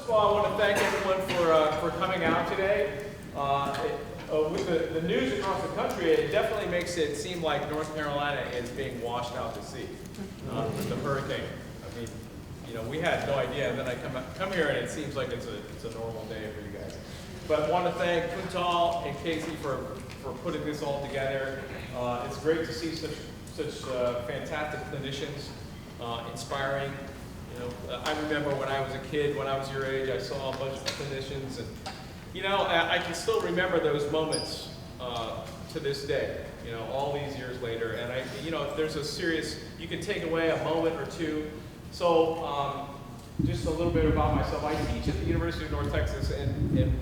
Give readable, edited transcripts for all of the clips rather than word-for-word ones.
of all, I want to thank everyone for coming out today. With the news across the country, it definitely makes it seem like North Carolina is being washed out to sea with the hurricane. I mean, you know, we had no idea, and then I come here and it seems like it's a normal day for you guys. But I want to thank Kuntal and Casey for putting this all together. It's great to see such fantastic clinicians, inspiring. You know, I remember when I was a kid, when I was your age, I saw a bunch of clinicians, and you know, I can still remember those moments to this day. You know, all these years later, and you know, if there's a serious, you can take away a moment or two. So, just a little bit about myself. I teach at the University of North Texas, and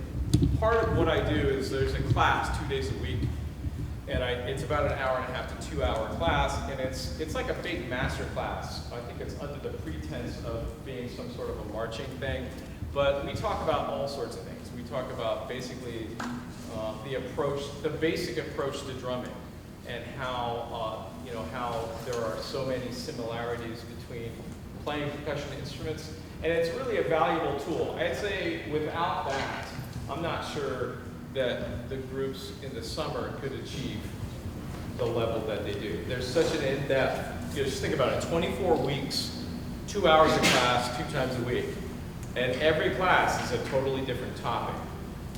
part of what I do is there's a class 2 days a week. And it's about an hour and a half to 2 hour class, and it's like a big master class. I think it's under the pretense of being some sort of a marching thing, but we talk about all sorts of things. We talk about basically the basic approach to drumming, and how you know, how there are so many similarities between playing percussion instruments, and it's really a valuable tool. I'd say without that, I'm not sure that the groups in the summer could achieve the level that they do. There's such an in-depth, you know, just think about it, 24 weeks, 2 hours of class, 2 times a week. And every class is a totally different topic.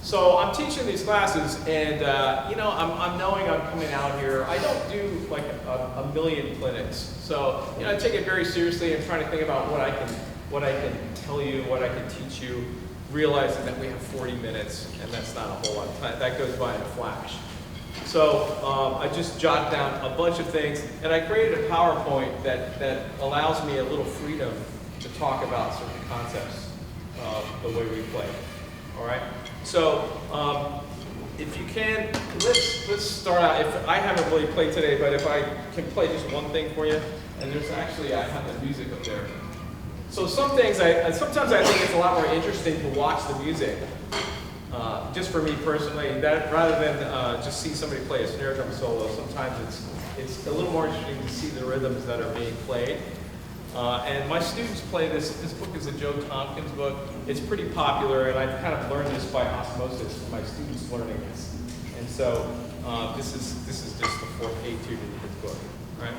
So I'm teaching these classes, and you know, I'm knowing I'm coming out here. I don't do like a million clinics. So, you know, I take it very seriously. I'm trying to think about what I can tell you, what I can teach you, realizing that we have 40 minutes, and that's not a whole lot of time. That goes by in a flash. So I just jot down a bunch of things, and I created a PowerPoint that allows me a little freedom to talk about certain concepts the way we play. All right. So if you can, let's start out. If I haven't really played today, but if I can play just one thing for you, and there's actually, I have the music up there. So some things, sometimes I think it's a lot more interesting to watch the music, just for me personally, that rather than just see somebody play a snare drum solo. Sometimes it's a little more interesting to see the rhythms that are being played. And my students play this. This book is a Joe Tompkins book. It's pretty popular, and I've kind of learned this by osmosis from my students learning this. And so this is just the 4th etude in his book, right?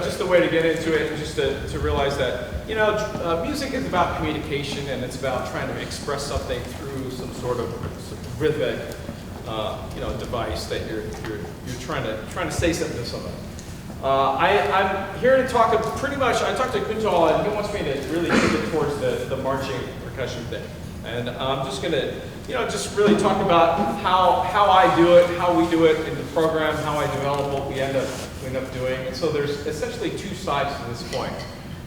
Just a way to get into it, and just to realize that, you know, music is about communication, and it's about trying to express something through some sort of rhythmic, you know, device that you're trying to say something to somebody. I'm here to talk pretty much. I talked to Kuntal, and he wants me to really pivot towards the marching percussion thing, and I'm just gonna, you know, just really talk about how I do it, how we do it in the program, how I develop what we end up doing. And so there's essentially 2 sides to this point.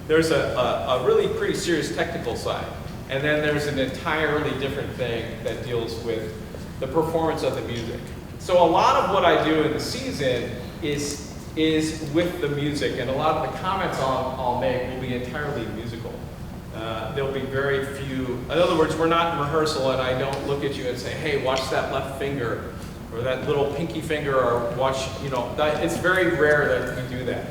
There's a really pretty serious technical side, and then there's an entirely different thing that deals with the performance of the music. So a lot of what I do in the season is is with the music, and a lot of the comments I'll make will be entirely musical. There'll be very few, in other words, we're not in rehearsal and I don't look at you and say, hey, watch that left finger, or that little pinky finger, or watch, it's very rare that we do that.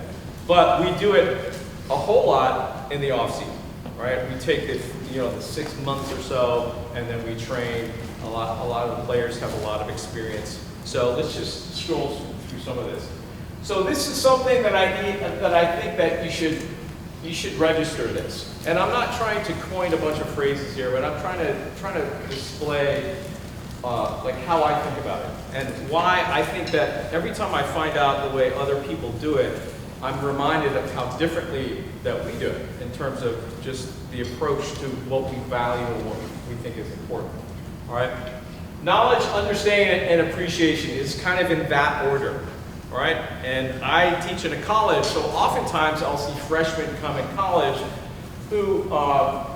But we do it a whole lot in the off season, right? We take the 6 months or so, and then we train. A lot of the players have a lot of experience. So let's just scroll through some of this. So this is something that I think that you should register this. And I'm not trying to coin a bunch of phrases here, but I'm trying to display like how I think about it, and why I think that every time I find out the way other people do it, I'm reminded of how differently that we do it in terms of just the approach to what we value and what we think is important. All right? Knowledge, understanding, and appreciation is kind of in that order. All right? And I teach in a college, so oftentimes I'll see freshmen come in college who,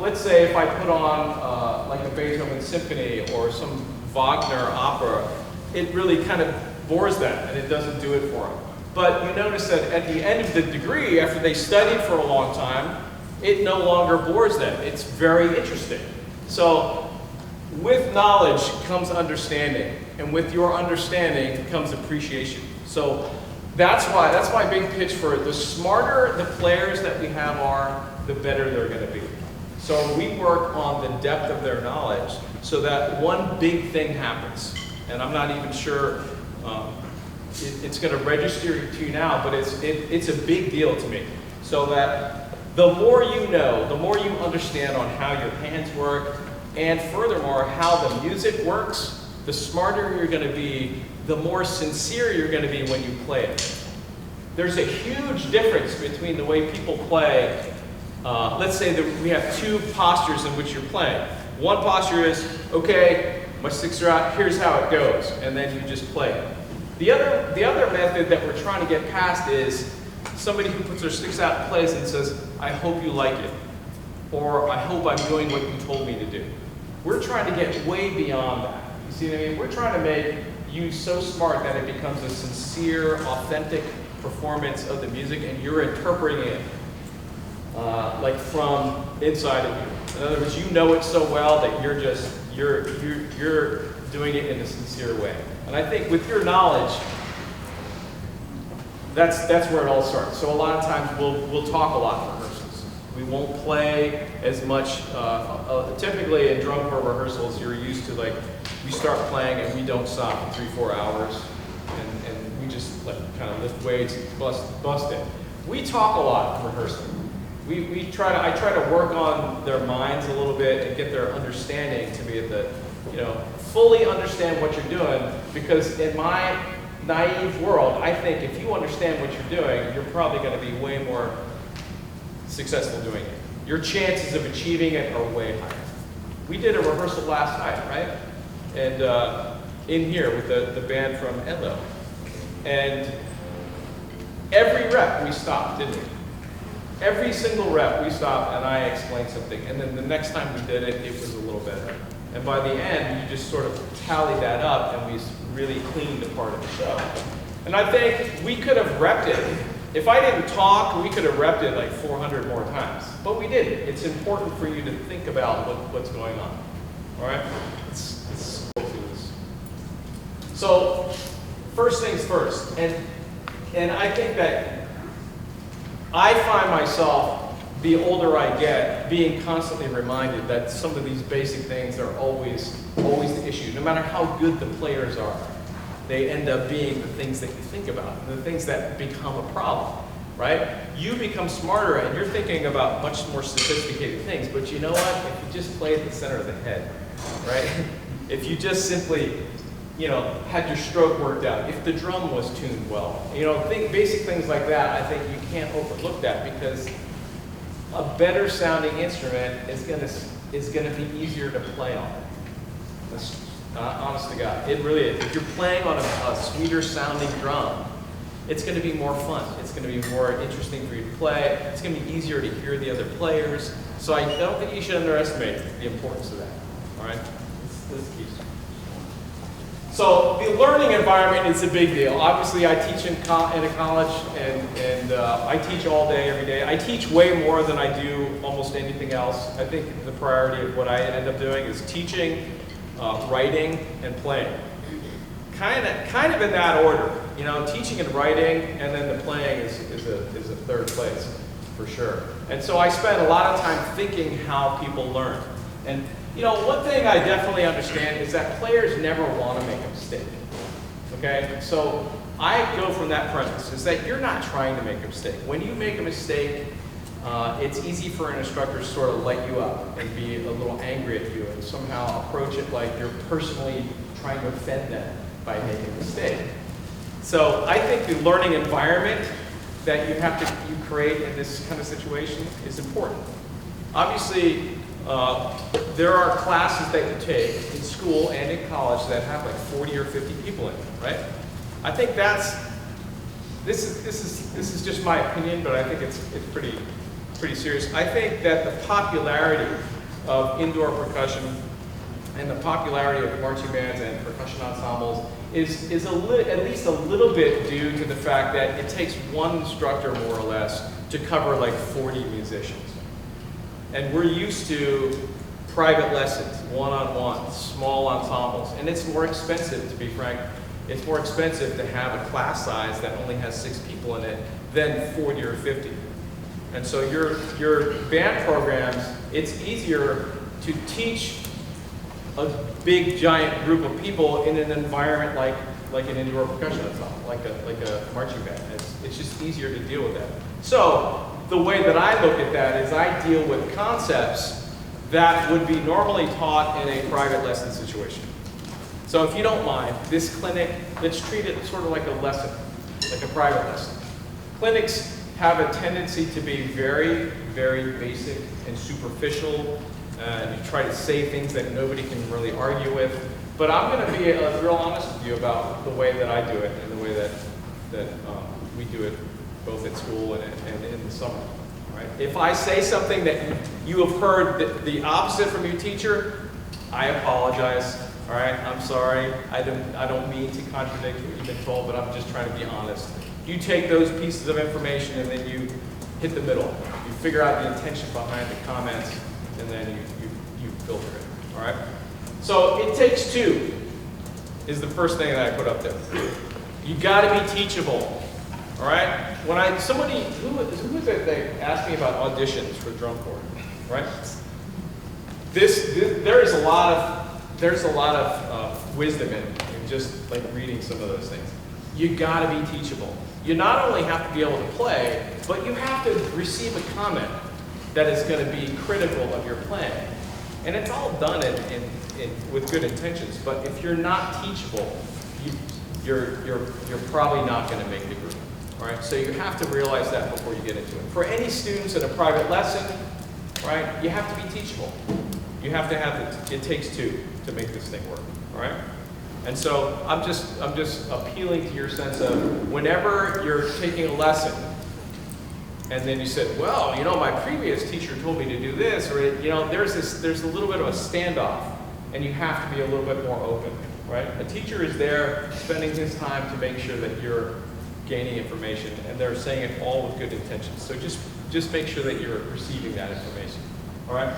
let's say if I put on like a Beethoven symphony or some Wagner opera, it really kind of bores them and it doesn't do it for them. But you notice that at the end of the degree, after they studied for a long time, it no longer bores them. It's very interesting. So with knowledge comes understanding, and with your understanding comes appreciation. So that's my big pitch for it. The smarter the players that we have are, the better they're going to be. So we work on the depth of their knowledge so that one big thing happens. And I'm not even sure it's going to register to you now, but it's a big deal to me. So that the more you know, the more you understand on how your hands work, and furthermore, how the music works, the smarter you're going to be, the more sincere you're going to be when you play it. There's a huge difference between the way people play. Let's say that we have two postures in which you're playing. One posture is, okay, my sticks are out, here's how it goes, and then you just play it. The other method that we're trying to get past is somebody who puts their sticks out and plays and says, I hope you like it, or I hope I'm doing what you told me to do. We're trying to get way beyond that. You see what I mean? We're trying to make you so smart that it becomes a sincere, authentic performance of the music, and you're interpreting it like from inside of you. In other words, you know it so well that you're doing it in a sincere way. And I think with your knowledge, that's where it all starts. So a lot of times we'll talk a lot in rehearsals. We won't play as much. Typically in drum corps rehearsals, you're used to like, we start playing and we don't stop for 3-4 hours, and we just like kind of lift weights, bust it. We talk a lot in rehearsal. I try to work on their minds a little bit and get their understanding to be at the, fully understand what you're doing, because in my naive world, I think if you understand what you're doing, you're probably going to be way more successful doing it. Your chances of achieving it are way higher. We did a rehearsal last night, right? And in here with the band from Enlo. And every rep we stopped, didn't we? Every single rep we stopped and I explained something. And then the next time we did it, it was a little better. And by the end, you just sort of tallied that up and we really cleaned the part of the show. And I think we could have repped it. If I didn't talk, we could have repped it like 400 more times. But we didn't. It's important for you to think about what's going on. All right? Let's go through this. So, first things first. And I think that I find myself, the older I get, being constantly reminded that some of these basic things are always the issue. No matter how good the players are, they end up being the things that you think about, the things that become a problem, right? You become smarter and you're thinking about much more sophisticated things, but you know what? If you just play at the center of the head, right? If you just simply, had your stroke worked out, if the drum was tuned well, basic things like that, I think you can't overlook that, because a better sounding instrument is gonna be easier to play on. That's honest to God, it really is. If you're playing on a sweeter sounding drum, it's gonna be more fun. It's gonna be more interesting for you to play. It's gonna be easier to hear the other players. So I don't think you should underestimate the importance of that. All right, let's keep. So the learning environment is a big deal. Obviously, I teach in a college, and I teach all day, every day. I teach way more than I do almost anything else. I think the priority of what I end up doing is teaching, writing, and playing. Kind of in that order. You know, teaching and writing, and then the playing is a third place, for sure. And so I spend a lot of time thinking how people learn. And you know, one thing I definitely understand is that players never want to make a mistake. Okay? So I go from that premise, is that you're not trying to make a mistake. When you make a mistake, it's easy for an instructor to sort of light you up and be a little angry at you and somehow approach it like you're personally trying to offend them by making a mistake. So I think the learning environment that you create in this kind of situation is important. Obviously, there are classes that you take in school and in college that have like 40 or 50 people in them, right? I think this is just my opinion, but I think it's pretty serious. I think that the popularity of indoor percussion and the popularity of marching bands and percussion ensembles is at least a little bit due to the fact that it takes one instructor, more or less, to cover like 40 musicians. And we're used to private lessons, one-on-one, small ensembles. And it's more expensive, to be frank. It's more expensive to have a class size that only has 6 people in it than 40 or 50. And so your band programs, it's easier to teach a big, giant group of people in an environment like an indoor percussion ensemble, like a marching band. It's just easier to deal with that. So the way that I look at that is I deal with concepts that would be normally taught in a private lesson situation. So if you don't mind, this clinic, let's treat it sort of like a lesson, like a private lesson. Clinics have a tendency to be very, very basic and superficial. You try to say things that nobody can really argue with. But I'm going to be real honest with you about the way that I do it and the way that we do it both at school and in the summer. Right? If I say something that you have heard the opposite from your teacher, I apologize. All right, I'm sorry. I don't mean to contradict what you've been told, but I'm just trying to be honest. You take those pieces of information and then you hit the middle. You figure out the intention behind the comments, and then you filter it. All right. So it takes two is the first thing that I put up there. You got to be teachable. All right. When who is it that asked me about auditions for drum corps, right? There's a lot of wisdom in just like reading some of those things. You got to be teachable. You not only have to be able to play, but you have to receive a comment that is going to be critical of your playing. And it's all done with good intentions. But if you're not teachable, you're probably not going to make the group. All right. So you have to realize that before you get into it. For any students in a private lesson, right, you have to be teachable. You have to have it takes two to make this thing work. All right. And so I'm just appealing to your sense of whenever you're taking a lesson, and then you said, well, you know, my previous teacher told me to do this, or you know, there's a little bit of a standoff, and you have to be a little bit more open, right? A teacher is there spending his time to make sure that you're gaining information, and they're saying it all with good intentions. So just make sure that you're receiving that information. All right.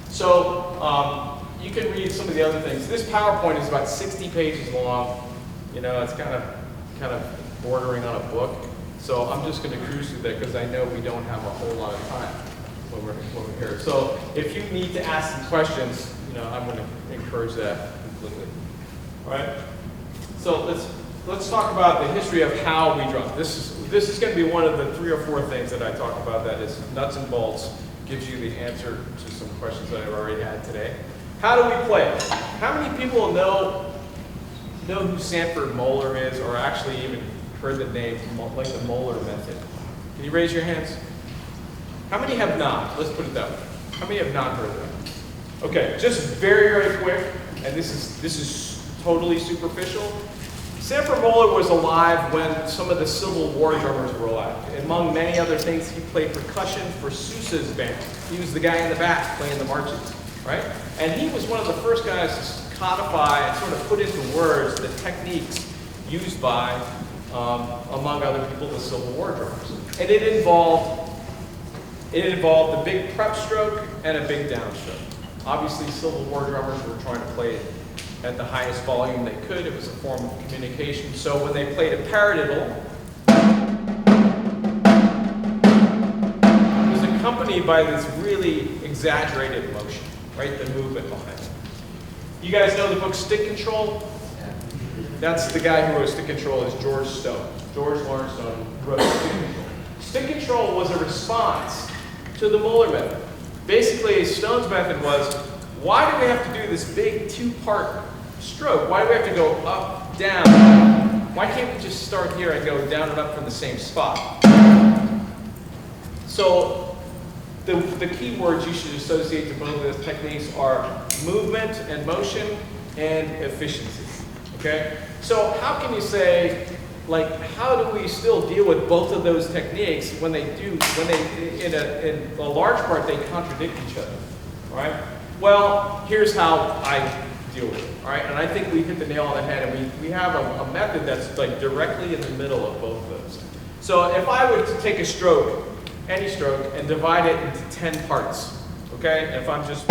So you can read some of the other things. This PowerPoint is about 60 pages long. You know, it's kind of bordering on a book. So I'm just going to cruise through that because I know we don't have a whole lot of time when we're here. So if you need to ask some questions, you know, I'm going to encourage that completely. All right. So let's talk about the history of how we drum. This is going to be one of the 3 or 4 things that I talk about that is nuts and bolts, gives you the answer to some questions that I've already had today. How do we play? How many people know who Sanford Moeller is, or actually even heard the name, like the Moeller method? Can you raise your hands? How many have not? Let's put it that way. How many have not heard that? Okay, just very, very quick, and this is totally superficial. Sanford Moeller was alive when some of the Civil War drummers were alive. Among many other things, he played percussion for Sousa's band. He was the guy in the back playing the marches, right? And he was one of the first guys to codify and sort of put into words the techniques used by, among other people, the Civil War drummers. And it involved a big prep stroke and a big downstroke. Obviously, Civil War drummers were trying to play it at the highest volume they could. It was a form of communication. So when they played a paradiddle, it was accompanied by this really exaggerated motion, right? The movement behind it. You guys know the book Stick Control? That's the guy who wrote Stick Control is George Stone. George Lawrence Stone wrote Stick Control. Stick Control was a response to the Muller method. Basically, Stone's method was, why do we have to do this big two-part stroke? Why do we have to go up, down? Why can't we just start here and go down and up from the same spot? So the key words you should associate to both of those techniques are movement and motion and efficiency. Okay? So how can you say, like, how do we still deal with both of those techniques when they in a large part, they contradict each other, all right? Well, here's how I deal with it, all right? And I think we hit the nail on the head, and we have a method that's like directly in the middle of both of those. So if I were to take a stroke, any stroke, and divide it into 10 parts, okay? If I'm just,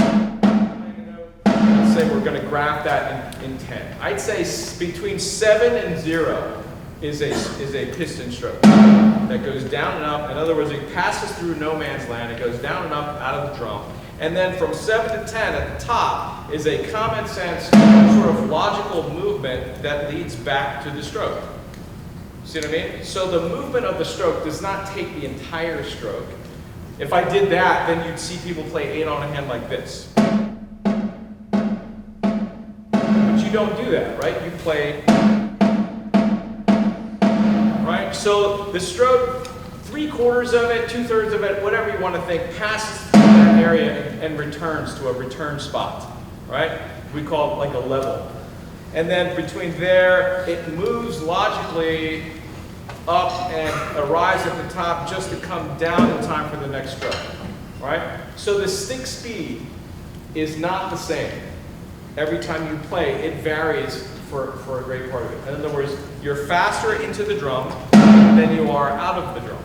let's say we're gonna graph that in 10. I'd say between 7 and 0 is a piston stroke that goes down and up. In other words, it passes through no man's land. It goes down and up out of the drum. And then from 7 to 10 at the top is a common sense sort of logical movement that leads back to the stroke. See what I mean? So the movement of the stroke does not take the entire stroke. If I did that, then you'd see people play 8 on a hand like this. But you don't do that, right? You play, right? So the stroke, 3/4 of it, 2/3 of it, whatever you want to think, passes through that area and returns to a return spot, right? We call it like a level. And then between there, it moves logically up and arrives at the top just to come down in time for the next stroke, right? So the stick speed is not the same. Every time you play, it varies for a great part of it. In other words, you're faster into the drum than you are out of the drum,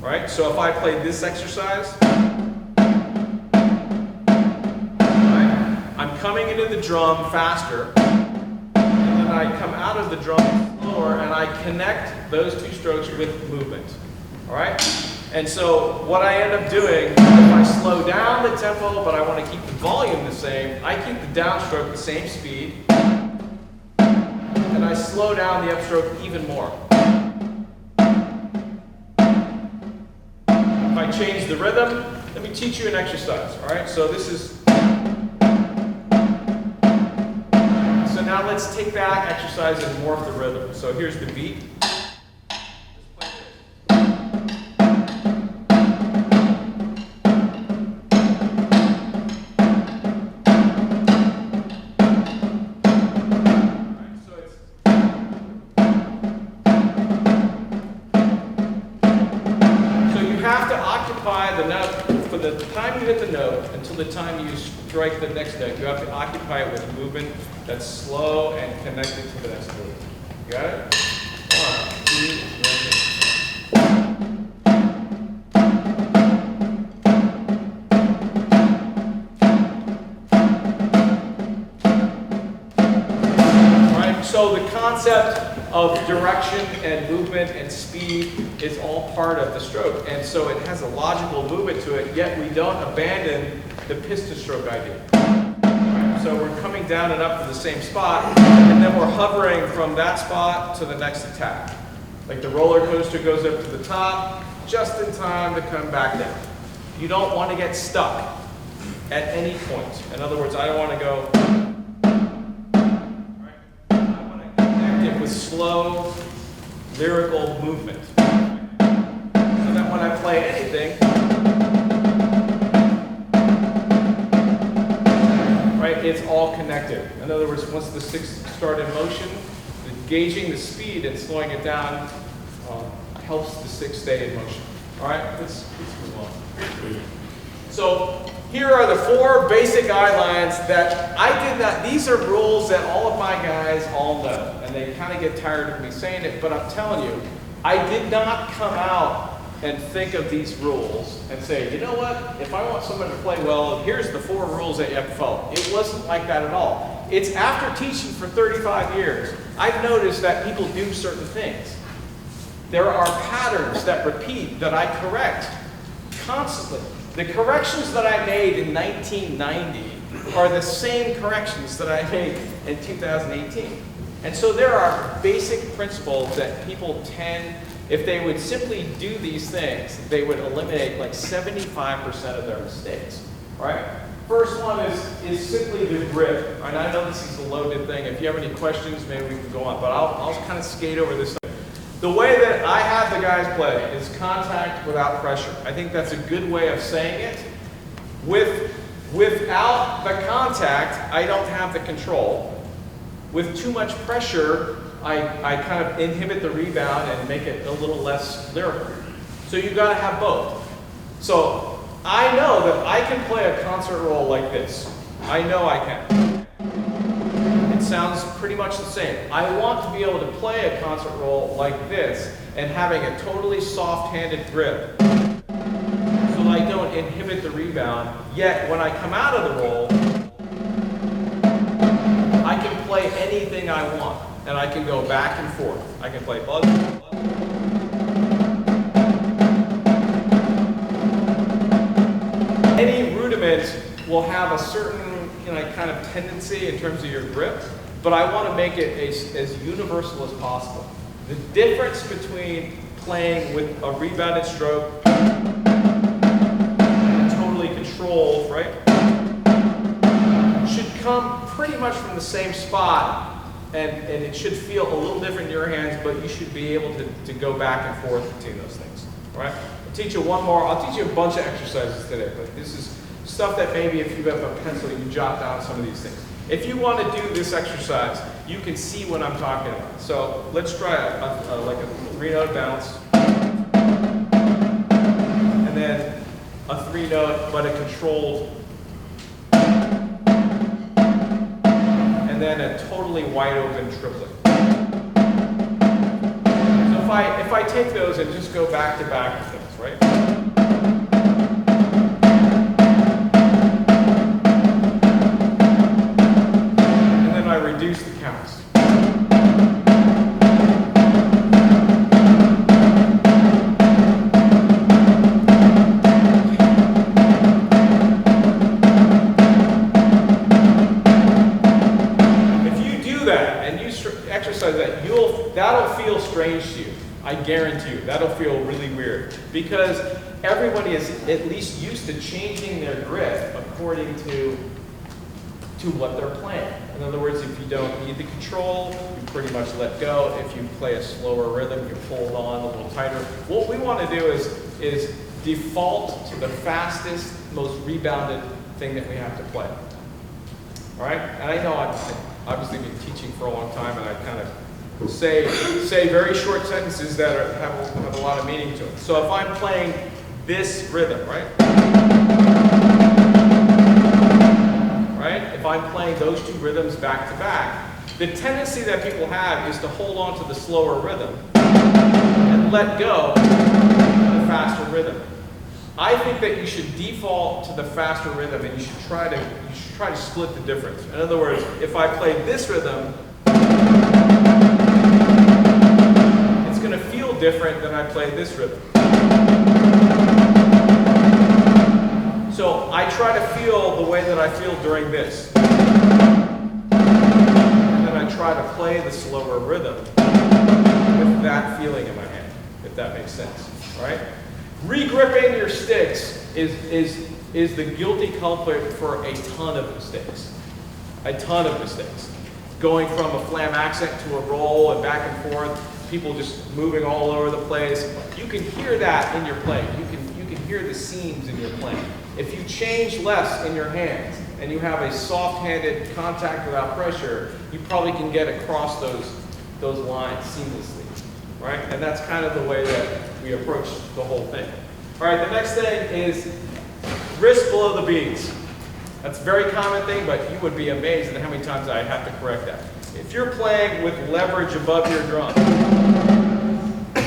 right? So if I played this exercise, right, I'm coming into the drum faster, I come out of the drum slower, and I connect those two strokes with movement, all right? And so what I end up doing, if I slow down the tempo, but I want to keep the volume the same, I keep the downstroke the same speed, and I slow down the upstroke even more. If I change the rhythm, let me teach you an exercise, all right? So this is, now let's take that exercise and morph the rhythm. So here's the beat. So you have to occupy the note. From the time you hit the note until the time you strike the next note, you have to occupy it with movement that's slow and connected to the next movement. You got it? 1, 2, 3. All right, so the concept of direction and movement and speed is all part of the stroke, and so it has a logical movement to it, yet we don't abandon the piston stroke idea. So we're coming down and up to the same spot, and then we're hovering from that spot to the next attack. Like the roller coaster goes up to the top, just in time to come back down. You don't want to get stuck at any point. In other words, I don't want to go, right? I want to connect it with slow, lyrical movement. So that when I play anything, it's all connected. In other words, once the sticks start in motion, gauging the speed and slowing it down helps the stick stay in motion. All right, let's move on. So Here are the 4 basic eye lines that I did not, these are rules that all of my guys all know, and they kind of get tired of me saying it, but I'm telling you, I did not come out and think of these rules and say, you know what, if I want someone to play well, here's the 4 rules that you have to follow. It wasn't like that at all. It's after teaching for 35 years, I've noticed that people do certain things. There are patterns that repeat that I correct constantly. The corrections that I made in 1990 are the same corrections that I made in 2018. And so there are basic principles that people tend, if they would simply do these things, they would eliminate like 75% of their mistakes, right? First one is simply the grip. And I know this is a loaded thing. If you have any questions, maybe we can go on, but I'll kind of skate over this thing. The way that I have the guys play is contact without pressure. I think that's a good way of saying it. Without the contact, I don't have the control. With too much pressure, I kind of inhibit the rebound and make it a little less lyrical. So you've got to have both. So I know that I can play a concert roll like this. I know I can. It sounds pretty much the same. I want to be able to play a concert roll like this and having a totally soft-handed grip so that I don't inhibit the rebound. Yet when I come out of the roll, I can play anything I want and I can go back and forth. I can play buzz. Any rudiment will have a certain kind of tendency in terms of your grip, but I want to make it as universal as possible. The difference between playing with a rebounded stroke and totally controlled, right, should come pretty much from the same spot, and it should feel a little different in your hands, but you should be able to go back and forth between those things, all right? I'll teach you one more. I'll teach you a bunch of exercises today, but this is stuff that maybe if you have a pencil, you jot down some of these things. If you want to do this exercise, you can see what I'm talking about. So let's try like a 3-note bounce, and then a 3-note, but a controlled, and then a totally wide open triplet. So if I take those and just go back to back with things, right? Reduce the counts. If you do that and you exercise that, that'll feel strange to you. I guarantee you, that'll feel really weird because everybody is at least used to changing their grip according to what they're playing. In other words, if you don't need the control, you pretty much let go. If you play a slower rhythm, you hold on a little tighter. What we want to do is default to the fastest, most rebounded thing that we have to play. All right? And I know I've obviously been teaching for a long time, and I kind of say very short sentences that have a lot of meaning to it. So if I'm playing this rhythm, right? If I'm playing those 2 rhythms back to back, the tendency that people have is to hold on to the slower rhythm and let go of the faster rhythm. I think that you should default to the faster rhythm and you should try to split the difference. In other words, if I play this rhythm, it's going to feel different than I play this rhythm. So I try to feel the way that I feel during this. And then I try to play the slower rhythm with that feeling in my hand, if that makes sense, right? Re-gripping your sticks is the guilty culprit for a ton of mistakes. A ton of mistakes. Going from a flam accent to a roll and back and forth, people just moving all over the place. You can hear that in your playing. You can hear the seams in your playing. If you change less in your hands and you have a soft-handed contact without pressure, you probably can get across those lines seamlessly, right? And that's kind of the way that we approach the whole thing. All right, the next thing is wrist below the beads. That's a very common thing, but you would be amazed at how many times I have to correct that. If you're playing with leverage above your drum,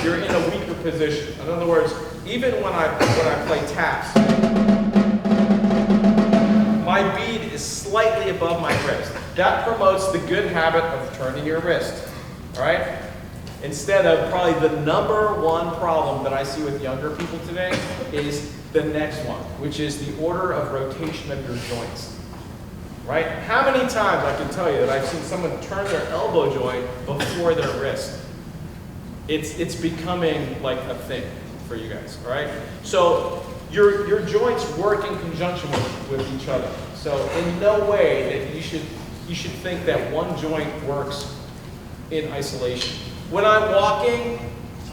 you're in a weaker position. In other words, even when I play taps, my bead is slightly above my wrist. That promotes the good habit of turning your wrist, all right? Instead of probably the #1 problem that I see with younger people today is the next one, which is the order of rotation of your joints, right? How many times I can tell you that I've seen someone turn their elbow joint before their wrist? It's becoming like a thing for you guys, all right? So your joints work in conjunction with each other. So in no way that you should think that one joint works in isolation. When I'm walking,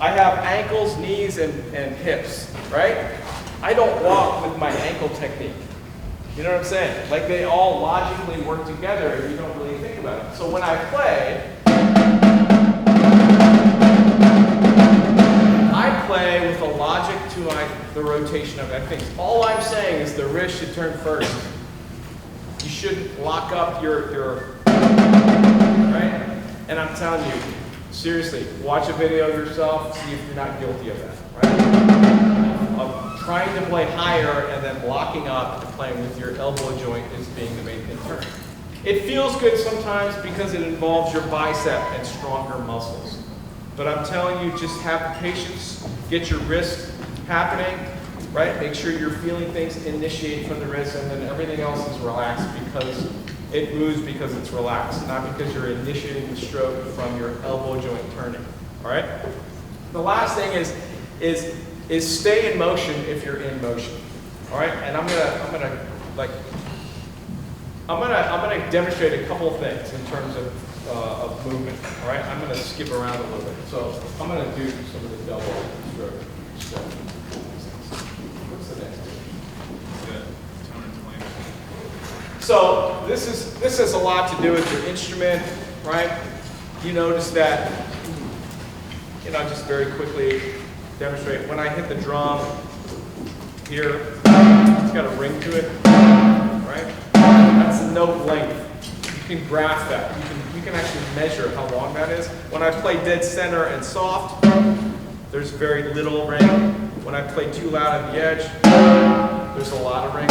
I have ankles, knees, and hips, right? I don't walk with my ankle technique. You know what I'm saying? Like they all logically work together and you don't really think about it. So when I play with a logic to the rotation of that thing. All I'm saying is the wrist should turn first. You shouldn't lock up your right? And I'm telling you, seriously, watch a video of yourself, see if you're not guilty of that, right? Of trying to play higher and then locking up and playing with your elbow joint as being the main thing turn. It feels good sometimes because it involves your bicep and stronger muscles. But I'm telling you, just have patience, get your wrist happening, right? Make sure you're feeling things initiate from the wrist, and then everything else is relaxed because it moves because it's relaxed, not because you're initiating the stroke from your elbow joint turning, all right? The last thing is stay in motion if you're in motion, all right? And I'm gonna demonstrate a couple of things in terms of movement, all right? I'm going to skip around a little bit. So I'm going to do some of the double stroke stuff. What's the next one? So this has a lot to do with your instrument, right? You notice that, just very quickly demonstrate. When I hit the drum here, it's got a ring to it, right? That's the note length. You can graph that. You can actually measure how long that is. When I play dead center and soft, there's very little ring. When I play too loud at the edge, there's a lot of ring.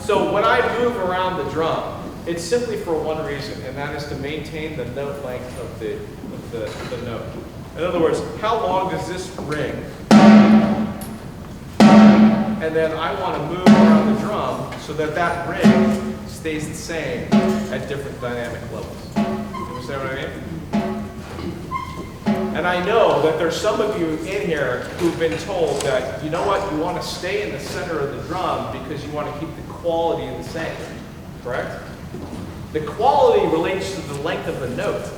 So when I move around the drum, it's simply for one reason, and that is to maintain the note length of the note. In other words, how long does this ring? And then I want to move around the drum so that that ring stays the same at different dynamic levels. You understand what I mean? And I know that there's some of you in here who've been told that, you know what, you want to stay in the center of the drum because you want to keep the quality the same, correct? The quality relates to the length of the note.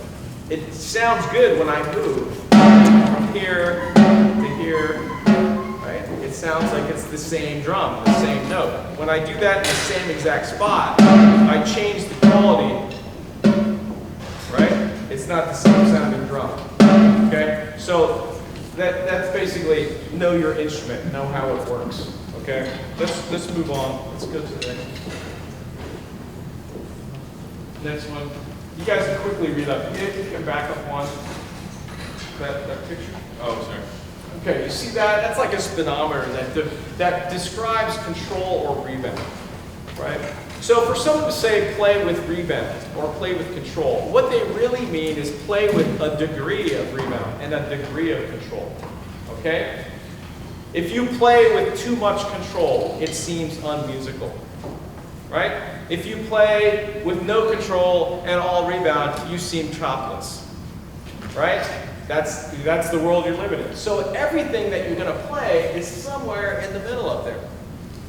It sounds good when I move from here to here, right? It sounds like it's the same drum, the same note. When I do that in the same exact spot, I change the quality, right? It's not the same sounding drum, okay? So that's basically know your instrument, know how it works, okay? Let's move on. Let's go to the next one. You guys can quickly read up. You can back up one. That picture? Oh, sorry. Okay, you see that? That's like a speedometer that describes control or rebound, right? So for someone to say play with rebound or play with control, what they really mean is play with a degree of rebound and a degree of control, okay? If you play with too much control, it seems unmusical, right? If you play with no control and all rebound, you seem chopless, right? That's the world you're living in. So everything that you're going to play is somewhere in the middle up there,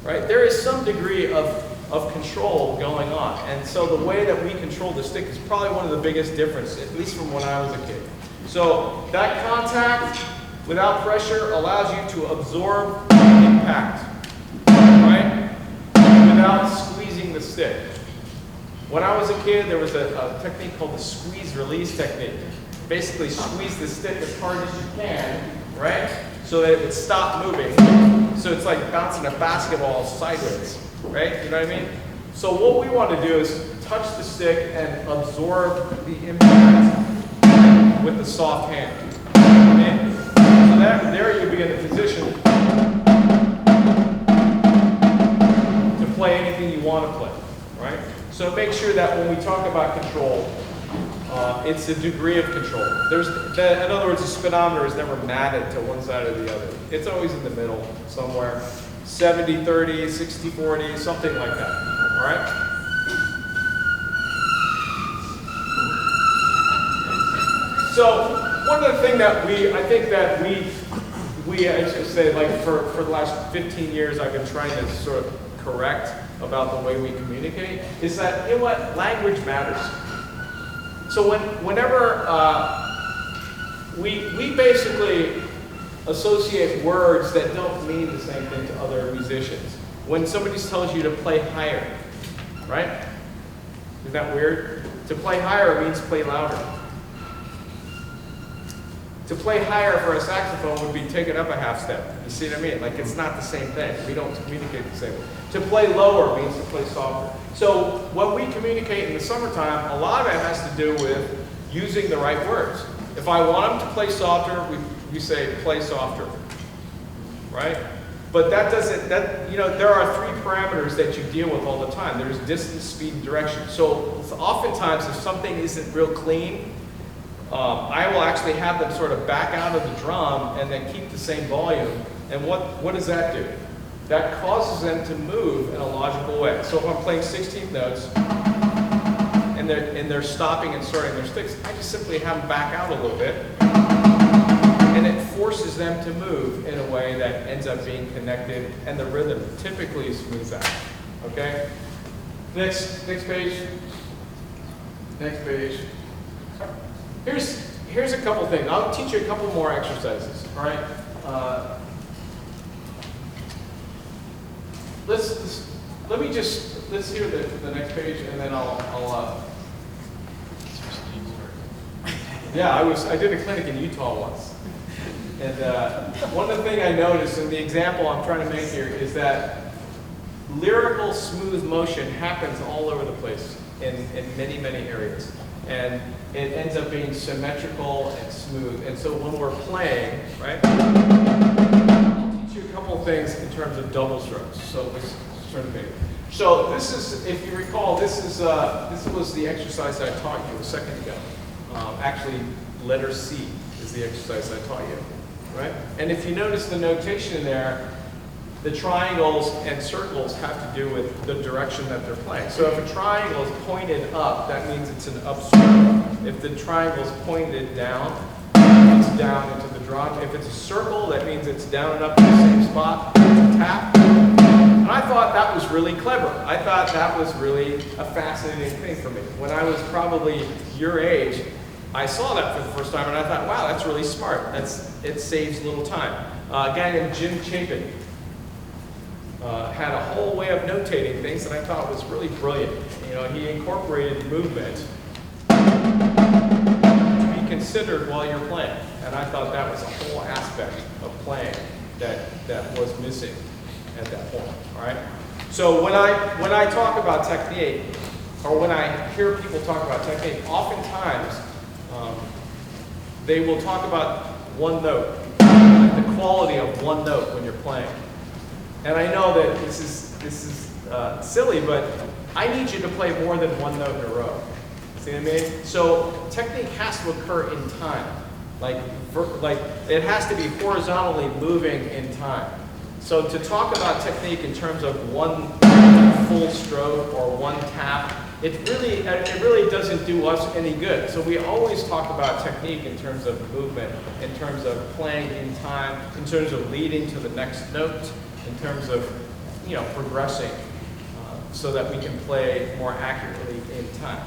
right? There is some degree of control going on. And so the way that we control the stick is probably one of the biggest differences, at least from when I was a kid. So that contact without pressure allows you to absorb impact, right? Without squeezing the stick. When I was a kid, there was a technique called the squeeze-release technique. Basically, squeeze the stick as hard as you can right? So that it would stop moving. So it's like bouncing a basketball sideways, right? You know what I mean? So what we want to do is touch the stick and absorb the impact with the soft hand. Okay? So there you'll be in the position to play anything you want to play, right? So make sure that when we talk about control, it's a degree of control. In other words, the speedometer is never matted to one side or the other. It's always in the middle somewhere. 70-30, 60-40, something like that, all right? So one of the things that I should say, like for the last 15 years, I've been trying to sort of correct about the way we communicate, is that, you know what, language matters. So whenever we basically associate words that don't mean the same thing to other musicians. When somebody tells you to play higher, right? Isn't that weird? To play higher means play louder. To play higher for a saxophone would be take it up a half step. You see what I mean? Like, it's not the same thing. We don't communicate the same way. To play lower means to play softer. So when we communicate in the summertime, a lot of it has to do with using the right words. If I want them to play softer, we say play softer, right? But that doesn't, there are 3 parameters that you deal with all the time. There's distance, speed, and direction. So oftentimes if something isn't real clean, I will actually have them sort of back out of the drum and then keep the same volume. And what does that do? That causes them to move in a logical way. So if I'm playing 16th notes and they're stopping and starting their sticks, I just simply have them back out a little bit. And it forces them to move in a way that ends up being connected, and the rhythm typically smooths out. Okay? Next page. Next page. Here's a couple things. I'll teach you a couple more exercises. All right. Let's hear the next page, and then I'll yeah, I did a clinic in Utah once, and one of the things I noticed, and the example I'm trying to make here, is that lyrical smooth motion happens all over the place in many, many areas. And it ends up being symmetrical and smooth. And so when we're playing, right, I'll teach you a couple of things in terms of double strokes. So let's turn the page. So this is, if you recall, this was the exercise I taught you a second ago. Actually, letter C is the exercise I taught you, right? And if you notice the notation there, the triangles and circles have to do with the direction that they're playing. So if a triangle is pointed up, that means it's an up stroke. If the triangle is pointed down, it's down into the drum. If it's a circle, that means it's down and up in the same spot. It's a tap. And I thought that was really clever. I thought that was really a fascinating thing for me. When I was probably your age, I saw that for the first time, and I thought, wow, that's really smart. It saves little time. A guy named Jim Chapin had a whole way of notating things that I thought was really brilliant. You know, he incorporated movement to be considered while you're playing, and I thought that was a whole aspect of playing that was missing at that point. All right. So when I talk about technique, or when I hear people talk about technique, oftentimes they will talk about one note, the quality of one note when you're playing. And I know that this is silly, but I need you to play more than one note in a row. See what I mean? So technique has to occur in time. Like it has to be horizontally moving in time. So to talk about technique in terms of one full stroke or one tap, it really doesn't do us any good. So we always talk about technique in terms of movement, in terms of playing in time, in terms of leading to the next note, in terms of, progressing so that we can play more accurately in time.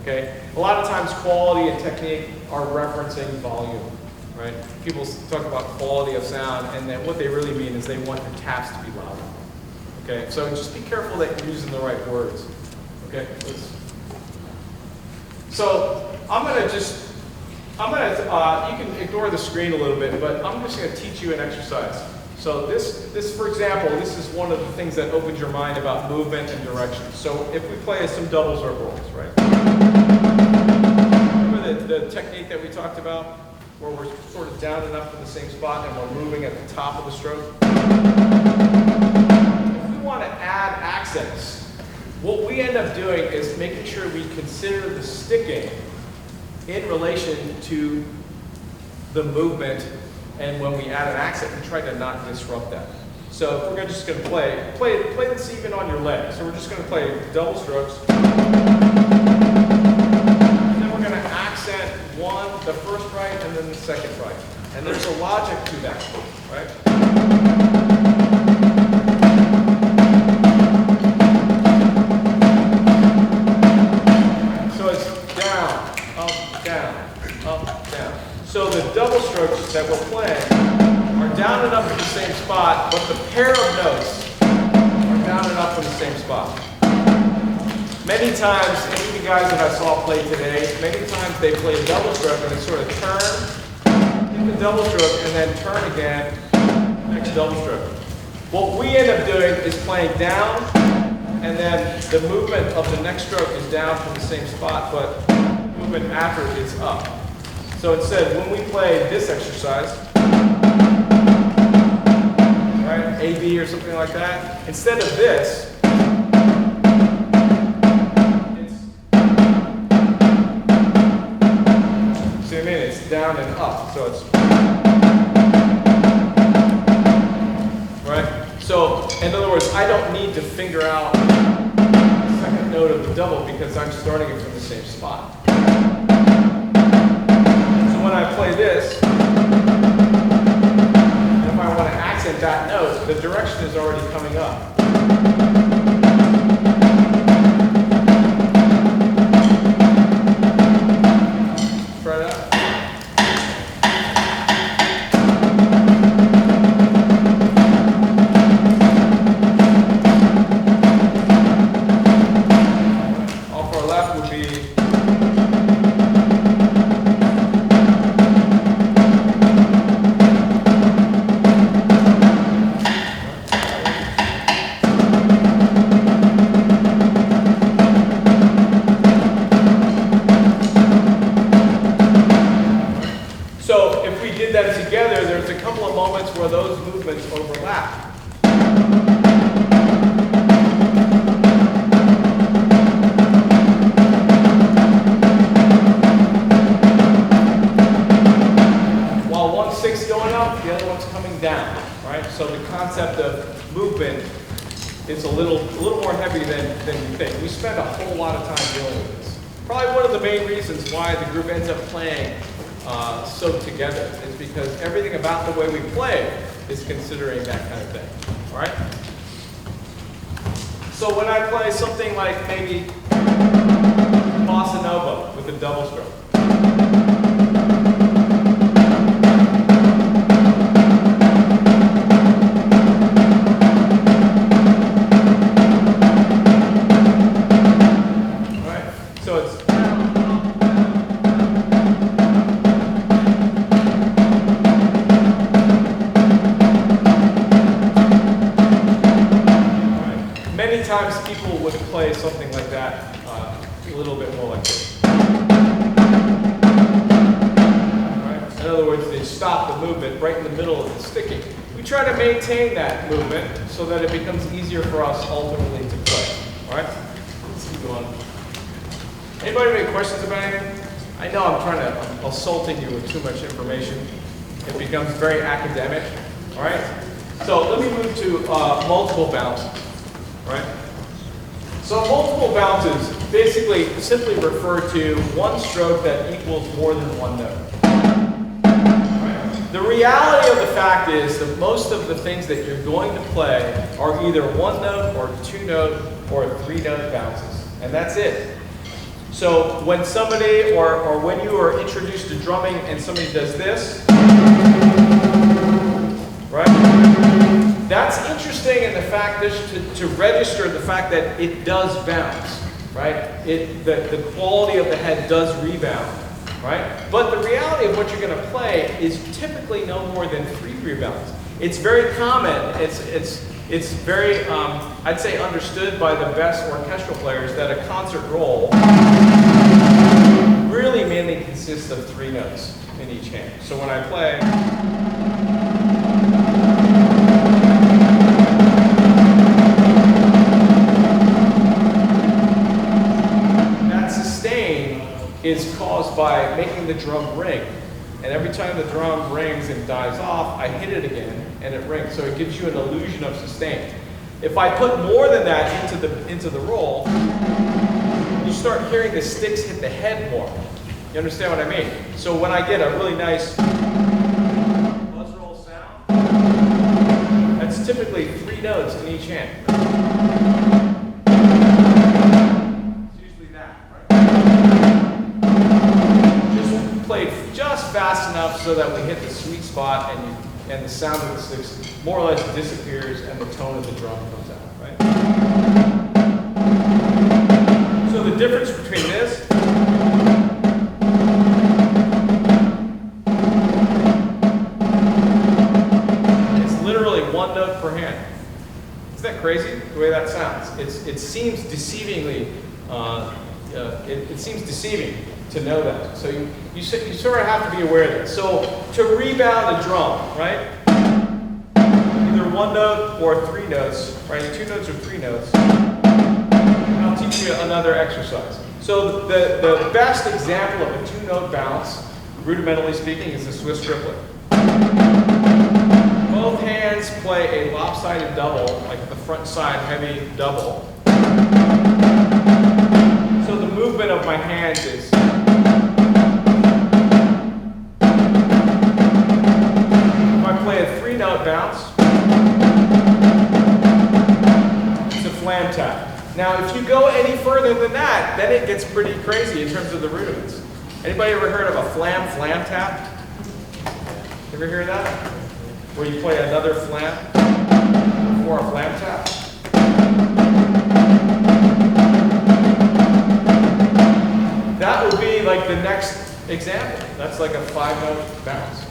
Okay? A lot of times quality and technique are referencing volume, right? People talk about quality of sound, and then what they really mean is they want your taps to be louder. Okay? So just be careful that you're using the right words. Okay? So I'm I'm gonna, you can ignore the screen a little bit, but I'm just gonna teach you an exercise. So this, for example, this is one of the things that opens your mind about movement and direction. So if we play some double circles, right? Remember the technique that we talked about, where we're sort of down and up in the same spot and we're moving at the top of the stroke? If we want to add accents, what we end up doing is making sure we consider the sticking in relation to the movement, and when we add an accent, we try to not disrupt that. So if we're just going to play this even on your leg. So we're just going to play double strokes. And then we're going to accent the first right, and then the second right. And there's a logic to that, right? So it's down, up, down, up, down. So the double strokes that we're playing are down and up in the same spot, but the pair of notes are down and up in the same spot. Many times, any of the guys that I saw play today, many times they play a double stroke and they sort of turn, hit the double stroke, and then turn again, next double stroke. What we end up doing is playing down, and then the movement of the next stroke is down from the same spot, but the movement after is up. So instead, when we play this exercise, right, A, B, or something like that, instead of this, see what I mean? It's down and up, so it's right. So in other words, I don't need to figure out the second note of the double because I'm starting it from the same spot. So when I play this, and if I want to accent that note, the direction is already coming up. Where those movements overlap. While 1/6 going up, the other one's coming down, right? So the concept of movement is a little more heavy than you think. We spend a whole lot of time dealing with this. Probably one of the main reasons why the group ends up playing so together is because everything about the way we play is considering that kind of thing, all right? So when I play something like maybe bossa nova with a double stroke, all right? So it's times people would play something like that a little bit more like this. Right? In other words, they stop the movement right in the middle of the sticking. We try to maintain that movement so that it becomes easier for us ultimately to play. All right? Let's keep going. Anybody have any questions about anything? I know I'm assaulting you with too much information. It becomes very academic. All right? So let me move to multiple bounces. Right? So multiple bounces basically simply refer to one stroke that equals more than one note. Right? The reality of the fact is that most of the things that you're going to play are either one note or two note or three note bounces. And that's it. So when somebody or when you are introduced to drumming and somebody does this, right? That's interesting in the fact that to register the fact that it does bounce, right? The quality of the head does rebound. right? But the reality of what you're going to play is typically no more than 3 rebounds. It's very common. It's very, I'd say, understood by the best orchestral players that a concert roll really mainly consists of 3 notes in each hand. So when I play, that sustain is caused by making the drum ring. And every time the drum rings and dies off, I hit it again and it rings. So it gives you an illusion of sustain. If I put more than that into the roll, you start hearing the sticks hit the head more. You understand what I mean? So when I get a really nice buzz roll sound, that's typically 3 notes in each hand. It's usually that, right? Just played just fast enough so that we hit the sweet spot and the sound of the sticks more or less disappears and the tone of the drum comes out, right? So the difference between this is literally 1 note per hand. Isn't that crazy, the way that sounds? It seems deceivingly, it seems deceiving to know that. So you sort of have to be aware of that. So to rebound a drum, right? Either 1 note or 3 notes, right? 2 notes or 3 notes. And I'll teach you another exercise. So the best example of a 2-note bounce, rudimentally speaking, is the Swiss triplet. Both hands play a lopsided double, like the front side heavy double. So the movement of my hands is play a 3-note bounce, it's a flam tap. Now, if you go any further than that, then it gets pretty crazy in terms of the rudiments. Anybody ever heard of a flam tap? Ever hear that? Where you play another flam before a flam tap? That would be like the next example. That's like a 5-note bounce.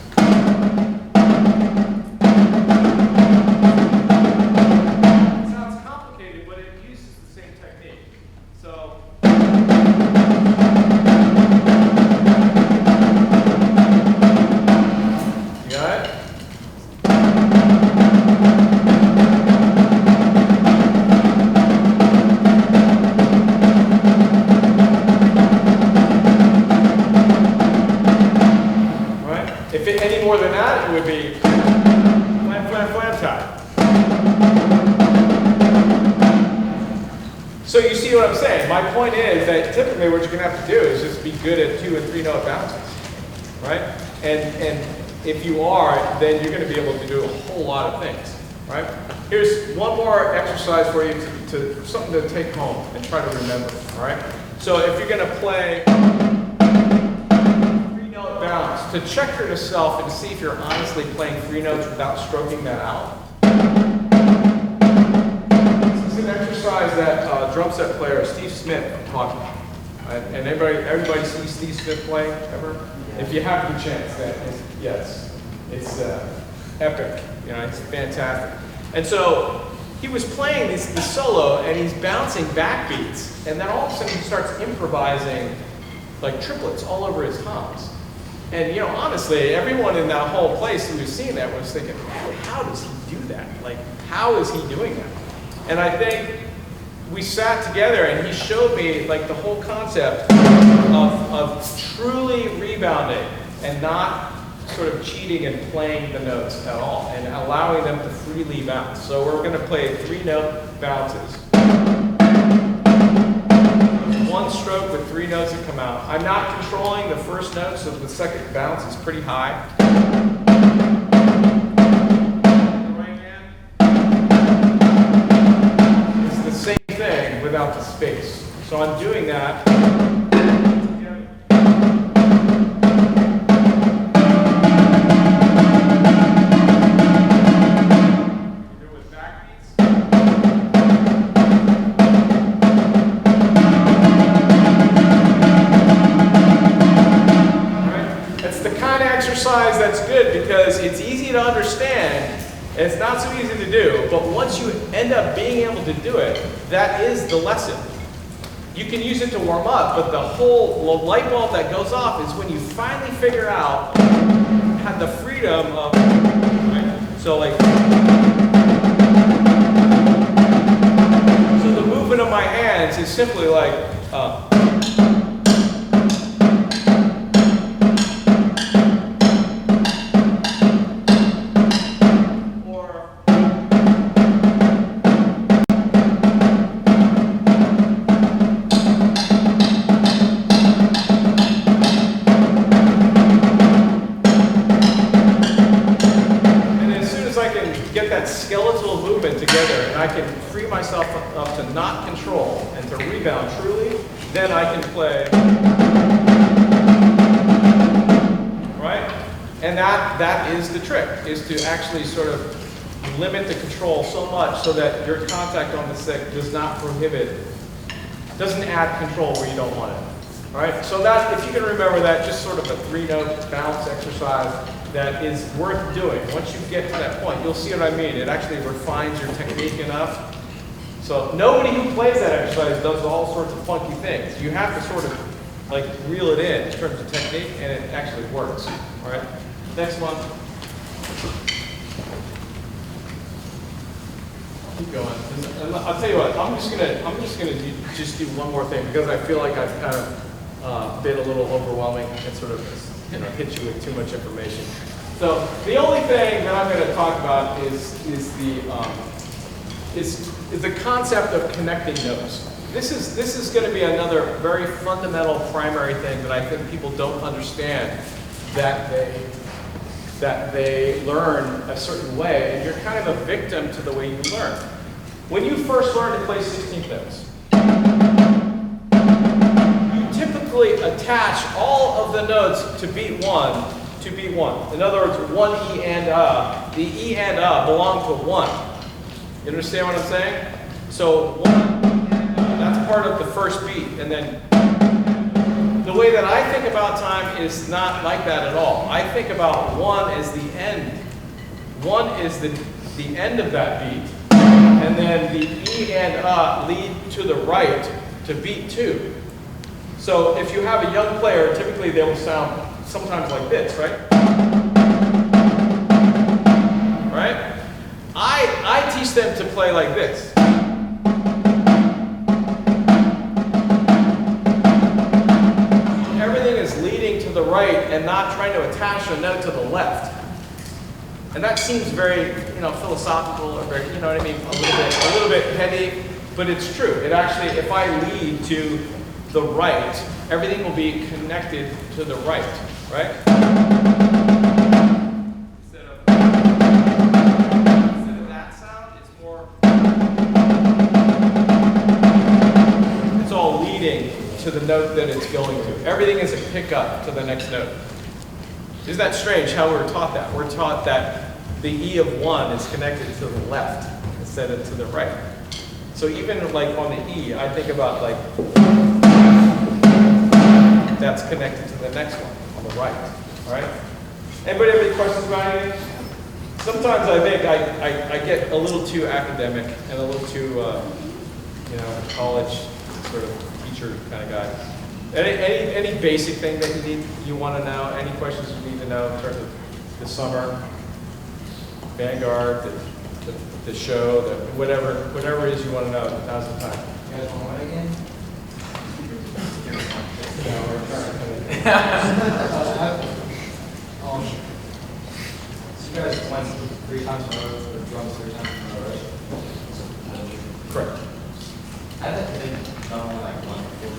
Any more than that, it would be flam tap. So you see what I'm saying? My point is that typically what you're going to have to do is just be good at 2- and 3-note bounces, right? And if you are, then you're going to be able to do a whole lot of things, right? Here's one more exercise for you to something to take home and try to remember, all right? So if you're going to play bounce, to check yourself and see if you're honestly playing 3 notes without stroking that out. This is an exercise that drum set player Steve Smith taught me. And everybody see Steve Smith play ever? If you have the chance, then yes, it's epic. You know, it's fantastic. And so he was playing this solo, and he's bouncing backbeats, and then all of a sudden he starts improvising like triplets all over his hums. And, you know, honestly, everyone in that whole place who was seeing that was thinking, how does he do that? Like, how is he doing that? And I think we sat together and he showed me, like, the whole concept of truly rebounding and not sort of cheating and playing the notes at all and allowing them to freely bounce. So we're going to play 3-note bounces. 1 stroke with 3 notes that come out. I'm not controlling the first note, so the second bounce is pretty high. The right hand is the same thing without the space. So I'm doing that. kind of exercise that's good because it's easy to understand and it's not so easy to do, but once you end up being able to do it, that is the lesson. You can use it to warm up, but the whole light bulb that goes off is when you finally figure out, have the freedom of, right? So like, so the movement of my hands is simply like, skeletal movement together and I can free myself up to not control and to rebound truly, then I can play, right? And that is the trick, is to actually sort of limit the control so much so that your contact on the stick does not prohibit, doesn't add control where you don't want it. All right, so that, if you can remember that, just sort of a 3-note bounce exercise that is worth doing. Once you get to that point, you'll see what I mean. It actually refines your technique enough. So nobody who plays that exercise does all sorts of funky things. You have to sort of like reel it in terms of technique, and it actually works. All right, next one. Keep going. I'll tell you what. I'm just gonna do one more thing because I feel like I've kind of been a little overwhelming and sort of hit you with too much information. So the only thing that I'm going to talk about is the concept of connecting notes. This is going to be another very fundamental primary thing that I think people don't understand, that they learn a certain way, and you're kind of a victim to the way you learn. When you first learn to play 16th notes, typically attach all of the notes to beat 1 to beat 1. In other words, 1 E and the E and belong to 1. You understand what I'm saying? So 1, that's part of the first beat, and then the way that I think about time is not like that at all. I think about 1 as the end. 1 is the end of that beat, and then the E and lead to the right to beat 2. So if you have a young player, typically they will sound sometimes like this, right? Right? I teach them to play like this. Everything is leading to the right and not trying to attach a note to the left. And that seems very, philosophical or very, what I mean, a little bit heady, but it's true. It actually, if I lead to the right, everything will be connected to the right, right? Instead of that sound, it's more, it's all leading to the note that it's going to. Everything is a pickup to the next note. Isn't that strange how we're taught that? We're taught that the E of 1 is connected to the left instead of to the right. So even like on the E, I think about like, that's connected to the next one on the right. All right? Anybody have any questions about anything? Sometimes I think I get a little too academic and a little too, college sort of teacher kind of guy. Any basic thing that you want to know? Any questions you need to know in terms of the summer, Vanguard, the show, whatever it is you want to know? Now's the time. You guys want to win again? So you guys went 3 times in a row for drums 3 times in a row, right? Correct. I think they've done only like 1 or 4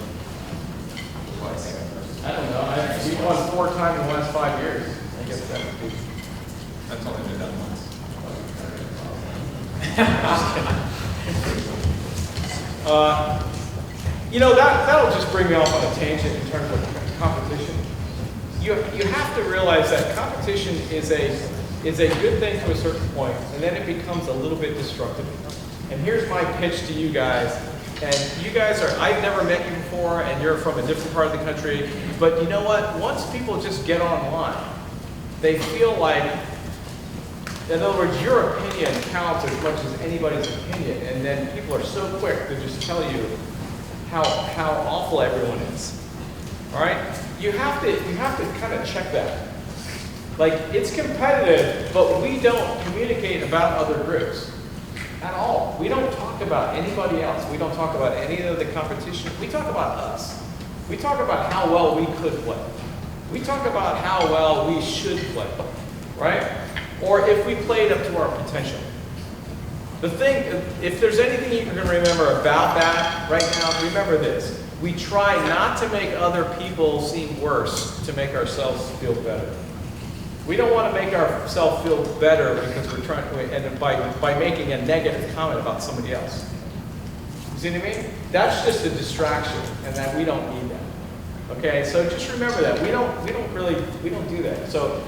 twice. I don't know. We've won 4 times in the last 5 years. I guess that's only been done once. That'll just bring me off on a tangent in terms of competition. You have to realize that competition is a good thing to a certain point, and then it becomes a little bit destructive. And here's my pitch to you guys. And you guys I've never met you before, and you're from a different part of the country, but you know what? Once people just get online they feel like, in other words, your opinion counts as much as anybody's opinion, and then people are so quick to just tell you how awful everyone is. All right? You have to kind of check that. Like, it's competitive, but we don't communicate about other groups at all. We don't talk about anybody else. We don't talk about any of the competition. We talk about us. We talk about how well we could play. We talk about how well we should play, right? Or if we played up to our potential. The thing, if there's anything you can remember about that right now, remember this. We try not to make other people seem worse to make ourselves feel better. We don't want to make ourselves feel better because we're trying to, and by making a negative comment about somebody else. You see what I mean? That's just a distraction, and that we don't need that. Okay, so just remember that we don't do that. So,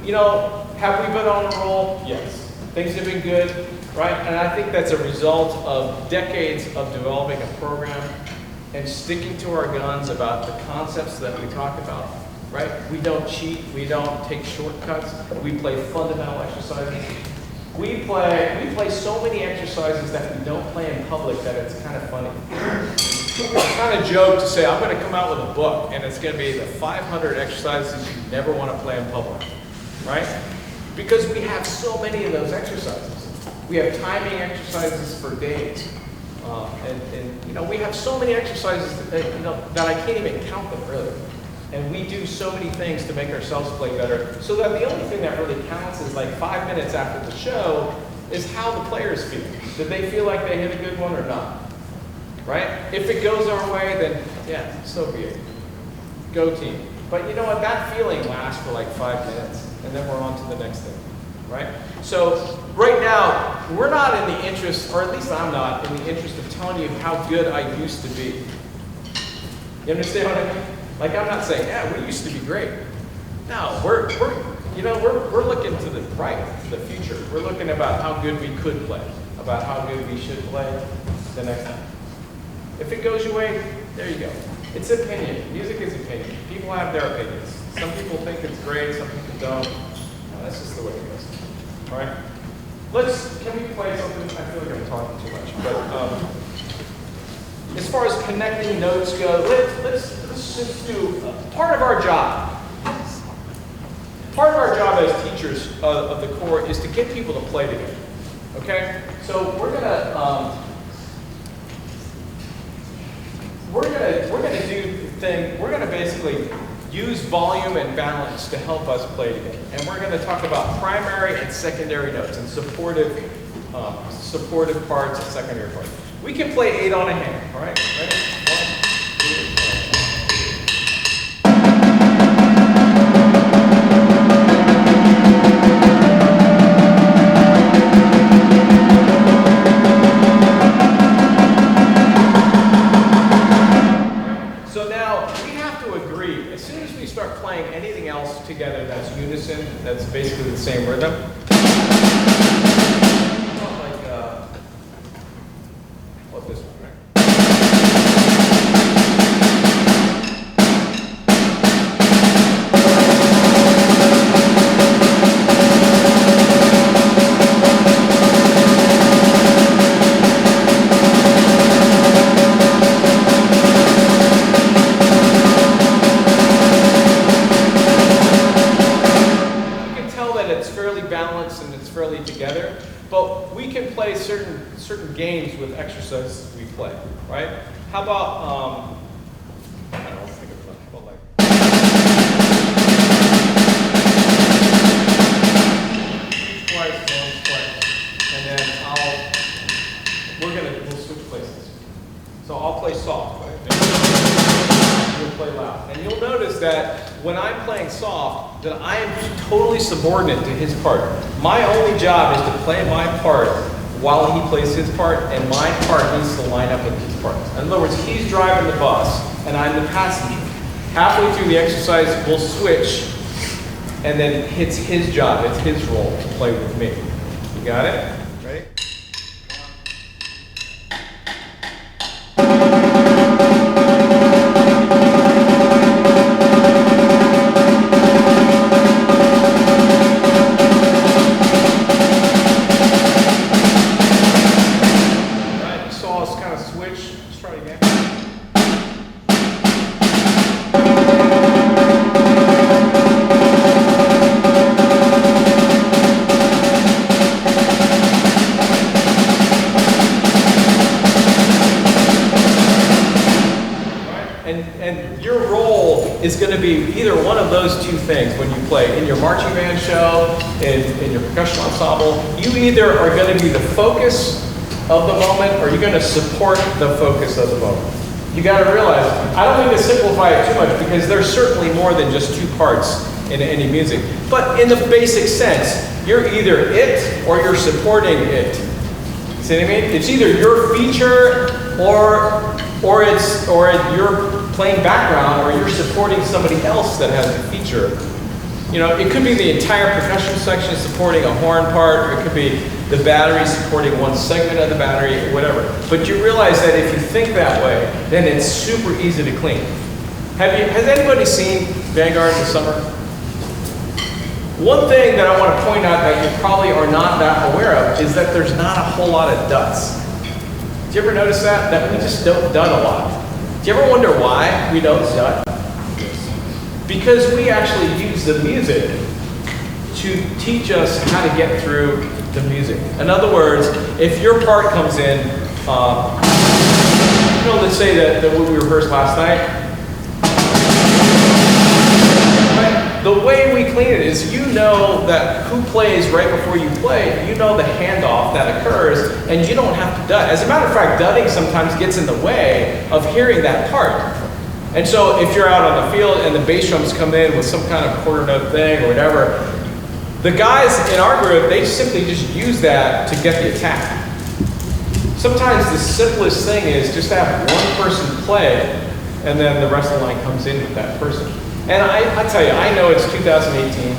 you know, have we been on a roll? Yes. Things have been good, right? And I think that's a result of decades of developing a program and sticking to our guns about the concepts that we talk about, right? We don't cheat, we don't take shortcuts, we play fundamental exercises. We play so many exercises that we don't play in public that it's kind of funny. It's kind of a joke to say, I'm going to come out with a book and it's going to be the 500 exercises you never want to play in public, right? Because we have so many of those exercises. We have timing exercises for days. And you know, we have so many exercises that I can't even count them, really. And we do so many things to make ourselves play better, so that the only thing that really counts is like 5 minutes after the show is how the players feel. Did they feel like they hit a good one or not? Right? If it goes our way, then yeah, so be it. Go team. But you know what? That feeling lasts for like 5 minutes, and then we're on to the next thing. Right? So right now, we're not in the interest, or at least I'm not, in the interest of telling you how good I used to be. You understand what I mean? Like, I'm not saying, yeah, we used to be great. No, we're looking to the right, to the future. We're looking about how good we could play, about how good we should play the next time. If it goes your way, there you go. It's opinion. Music is opinion. People have their opinions. Some people think it's great, some people don't. No, that's just the way it goes. All right? Can we play something? I feel like I'm talking too much. But as far as connecting notes go, let's just do part of our job. Part of our job as teachers of the core is to get people to play together. Okay? So we're gonna basically use volume and balance to help us play together. And we're going to talk about primary and secondary notes and supportive parts and secondary parts. We can play 8 on a hand, all right? Ready? 1, 2, 3. Together that's unison, that's basically the same rhythm. Like this one, right? Together, but we can play certain games with exercises we play, right? How about I don't know, think of how about like twice, and then we'll switch places. So I'll play soft, right? You'll play loud, and you'll notice that when I'm playing soft, that I am totally subordinate to his part. My only job is to play my part while he plays his part, and my part needs to line up with his part. In other words, he's driving the bus, and I'm the passenger. Halfway through the exercise, we'll switch, and then it's his job, it's his role to play with me. You got it? Ready? those two things when you play in your marching band show, in your percussion ensemble. You either are going to be the focus of the moment or you're going to support the focus of the moment. You got to realize, I don't mean to simplify it too much because there's certainly more than just two parts in any music. But in the basic sense, you're either it or you're supporting it. See what I mean? It's either your feature or you're playing background or you're supporting somebody else that has a feature. You know, it could be the entire percussion section supporting a horn part, or it could be the battery supporting one segment of the battery, or whatever. But you realize that if you think that way, then it's super easy to clean. Has anybody seen Vanguard in the summer? One thing that I want to point out that you probably are not that aware of is that there's not a whole lot of duts. Do you ever notice that? That we just don't dut a lot. Do you ever wonder why we don't dut? Because we actually use the music to teach us how to get through the music. In other words, if your part comes in, you know, let's say that what we rehearsed last night, the way we clean it is you know that who plays right before you play, you know the handoff that occurs, and you don't have to dut. As a matter of fact, dutting sometimes gets in the way of hearing that part. And so if you're out on the field and the bass drums come in with some kind of quarter note thing or whatever, the guys in our group, they simply just use that to get the attack. Sometimes the simplest thing is just have one person play, and then the rest of the line comes in with that person. And I tell you, I know it's 2018,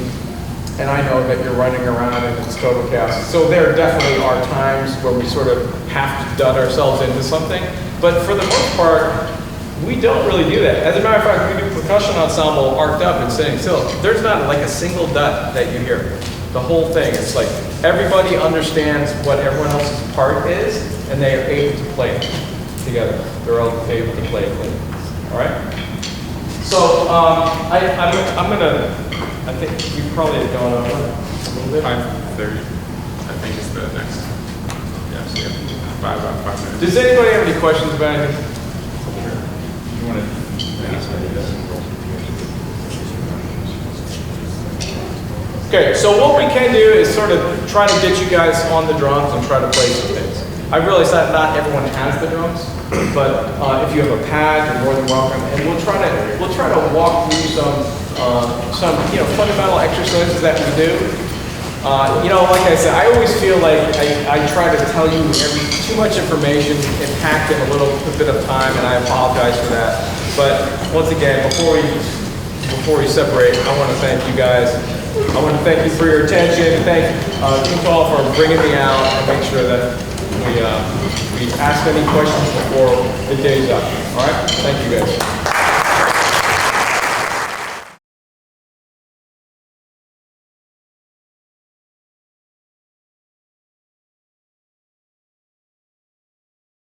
and I know that you're running around and it's total chaos. So there definitely are times where we sort of have to dut ourselves into something. But for the most part, we don't really do that. As a matter of fact, we do percussion ensemble arced up and sitting still. There's not like a single dut that you hear. The whole thing, it's like everybody understands what everyone else's part is, and they are able to play it together. They're all able to play it clean. All right? So I'm gonna, I think we probably have gone over a little bit. 5:30, I think is the next. Yeah, so yeah, about 5 minutes. Does anybody have any questions about anything? You want to ask me this? Okay, so what we can do is sort of try to get you guys on the drums and try to play some things. I realize that not everyone has the drums, but if you have a pad, you're more than welcome. And we'll try to walk through some fundamental exercises that we do. Like I said, I always feel like I try to tell you too much information and pack in a little bit of time, and I apologize for that. But once again, before we separate, I want to thank you guys. I want to thank you for your attention. Thank you all for bringing me out and make sure that we ask any questions before the day's up. All right? Thank you guys.